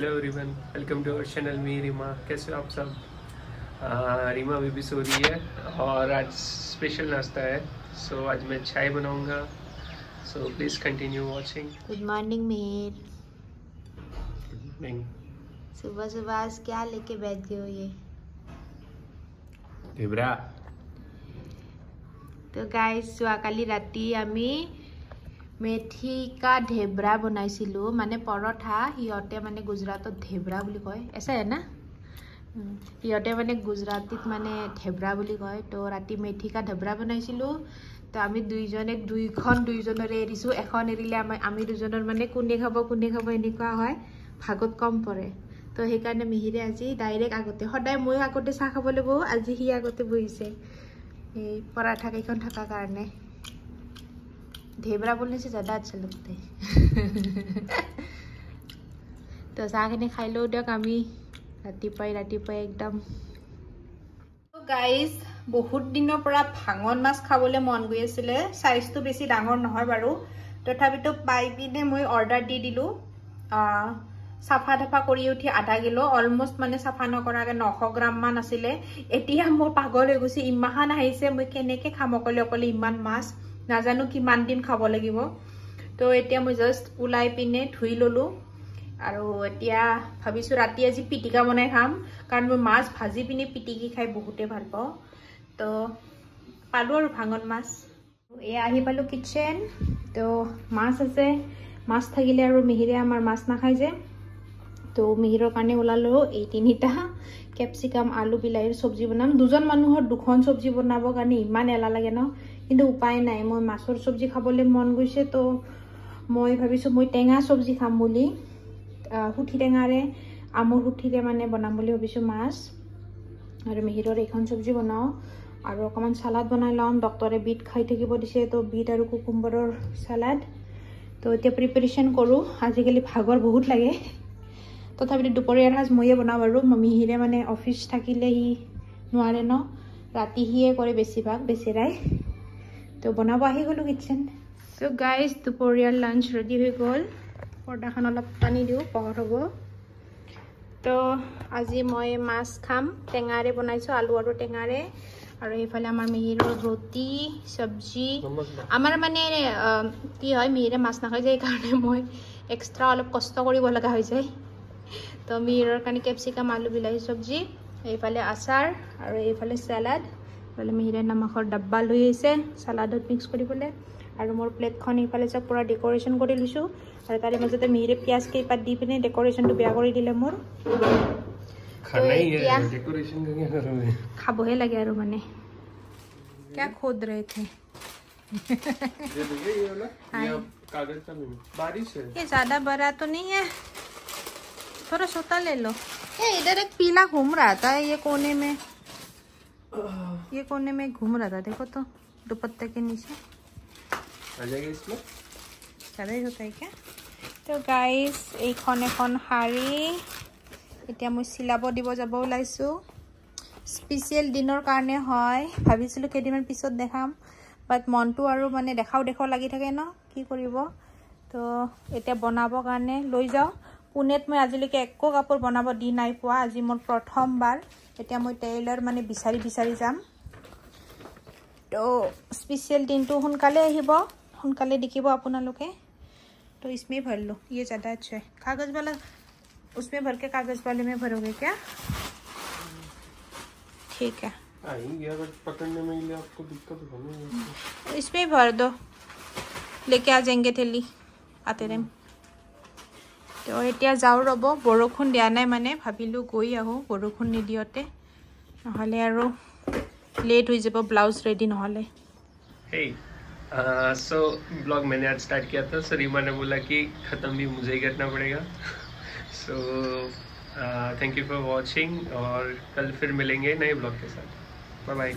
Hello everyone, welcome to our channel. मी रीमा, कैसे हो आप सब? रीमा अभी भी सो रही है और आज स्पेशल नाश्ता है। सो आज मैं चाय बनाऊंगा। So please continue watching. Good morning Mir. Good morning. सुबह सुबह आज क्या लेके बैठ गए हो ये? ढेबरा। तो गाइस যোৱাকালি ৰাতি আমি মেথি का ढेबरा बनाइছিলো, মানে পৰঠা। সিহঁতে মানে গুজৰাটত ढेबरा বুলি কয়, ऐसा है ना? সিহঁতে মানে গুজৰাটীত মানে ढेबरा বুলি কয়। তো ৰাতি মেথি का ढेबरा बनाइছিলো। তো আমি দুইজনৰে এৰিছো। এখন এৰিলে আমি দুজনৰ মানে কোনে খাব এনেকুৱা হয়, ভাগত কম পৰে। তো সেইকাৰণে মিহিৰে আজি ডাইৰেক্ট আগতে, সদায় মই আগতে চাহ খাবলৈ বহো, আজি সি আগতে বহিছে এই পৰাঠা কেইখন থকাৰ কাৰণে। ढेबरा बोलने से ज़्यादा अच्छा लगता है। तो চাহখিনি খাই লওঁ দিয়ক আমি ৰাতিপুৱাই একদম। গাইজ বহুত দিনৰ পৰা ভাঙন মাছ খাবলৈ মন গৈ আছিলে। সাইজটো বেছি ডাঙৰ নহয় বাৰু, তথাপিতো পাই পিনে মই অৰ্ডাৰ দি দিলোঁ। চাফা টাফা কৰি উঠি আধা কিলো, অলমষ্ট মানে চাফা নকৰাকৈ 900 গ্ৰাম মান আছিলে। এতিয়া মই পাগল হৈ গৈছে, ইমান আহিছে, মই কেনেকৈ খাম অকলে ইমান মাছ, নাজানো কিমান দিন খাব লাগিব। তো এতিয়া মই জাষ্ট ওলাই পিনে ধুই ললোঁ আৰু এতিয়া ভাবিছোঁ ৰাতি আজি পিটিকা বনাই খাম, কাৰণ মই মাছ ভাজি পিনে পিটিকি খাই বহুতে ভাল পাওঁ। তো পালোঁ আৰু ভাঙন মাছ। এয়া আহি পালোঁ কিটচেন। তো মাছ আছে, মাছ থাকিলে আৰু মিহিৰে আমাৰ মাছ নাখায় যে, তো মিহিৰৰ কাৰণে ওলালোঁ এই 3টা কেপচিকাম আলু বিলাহীৰ চব্জি বনাম। দুজন মানুহৰ দুখন চব্জি বনাবৰ কাৰণে ইমান এলাহ লাগে ন, কিন্তু উপায় নাই। মই মাছৰ চব্জি খাবলৈ মন গৈছে, তো মই ভাবিছোঁ মই টেঙা চব্জি খাম বুলি। সুঠি টেঙাৰে, আমৰ সুঠিৰে মানে বনাম বুলি ভাবিছোঁ মাছ। আৰু মিহিৰৰ এইখন চব্জি বনাওঁ আৰু অকণমান চালাড বনাই ল'ম। ডক্টৰে বিট খাই থাকিব দিছে, তো বিট আৰু কুকুম্বাৰৰ চালাড। তো এতিয়া প্ৰিপেৰেশ্যন কৰোঁ। আজিকালি ভাগৰ বহুত লাগে, তথাপিতো দুপৰীয়াৰ সাজ ময়ে বনাওঁ আৰু। মিহিৰে মানে অফিচ থাকিলে সি নোৱাৰে ন, ৰাতি সিয়ে কৰে বেছিভাগ, বেচেৰাই। তো বনাব আহি গ'লোঁ কিটচেন। তো গাইজ দুপৰীয়াৰ লাঞ্চ ৰেডি হৈ গ'ল। পৰ্দাখন অলপ টানি দিওঁ, পহৰ হ'ব। তো আজি মই মাছ খাম, টেঙাৰে বনাইছোঁ, আলু আৰু টেঙাৰে। আৰু এইফালে আমাৰ মিহিৰৰ ৰুটি চব্জি। আমাৰ মানে কি হয়, মিহিৰে মাছ নাখায় যে, সেইকাৰণে মই এক্সট্ৰা অলপ কষ্ট কৰিব লগা হৈ যায়। তো মিহিৰৰ কাৰণে কেপচিকাম আলু বিলাহী চব্জি, এইফালে আচাৰ আৰু এইফালে চালাড। এইফালে মিহিৰে নিমখৰ ডাব্বা লৈ আহিছে চালাডত মিক্স কৰিবলৈ। আৰু মোৰ প্লেটখন এইফালে চব পূৰা ডেক'ৰেশ্যন কৰি লৈছোঁ। আৰু তাৰে মাজতে মিহিৰে পিঁয়াজ কেইপাত দি পিনে ডেক'ৰেশ্যনটো বেয়া কৰি দিলে মোৰ। খাবহে লাগে আৰু মানে। क्या खोद रहे थे? ये ज्यादा बड़ा तो नहीं है, थोड़ा छोटा ले लो। ये इधर एक पीला घूम रहा था, ये कोने में घूम रहा था, देखो तो दुपट्टे के नीचे आ जाएगा इसमें। ज़्यादा ही होता है क्या? तो गाइस এইখন শাৰী এতিয়া মই চিলাব দিব যাব ওলাইছোঁ। স্পেচিয়েল দিনৰ কাৰণে হয়, ভাবিছিলোঁ কেইদিনমান পিছত দেখাম, বাট মনটো আৰু মানে দেখাও লাগি থাকে ন, কি কৰিব। তো এতিয়া বনাবৰ কাৰণে লৈ যাওঁ। পুনেত মই আজিলৈকে একো কাপোৰ বনাব দি নাই পোৱা, আজি মোৰ প্ৰথমবাৰ। এতিয়া মই টেইলাৰ মানে বিচাৰি যাম। তো স্পেচিয়েল দিনটো সোনকালে আহিব, সোনকালে দেখিব আপোনালোকে। तो इसमें भर लो, ये ज़्यादा अच्छा है। कागज़ वाला उसमें भर के कागज़ वाले में भरोगे क्या? ठीक है, अगर पकड़ने में आपको दिक्कत होगी, इसमें भर दो, लेके आ जाएंगे थैली आते टाइम। तो এতিয়া যাওঁ ৰ'ব, বৰষুণ দিয়া নাই মানে, ভাবিলোঁ গৈ আহোঁ বৰষুণ নিদিয়তে, নহ'লে আৰু लेट हो যাব ब्लाउज रेडी নহ'লে। सो ब्लॉग मैंने आज स्टार्ट किया था, सो रीमा ने बोला कि ख़त्म भी मुझे ही करना पड़ेगा। So thank you for watching, और कल फिर मिलेंगे नए ब्लॉग के साथ। Bye bye.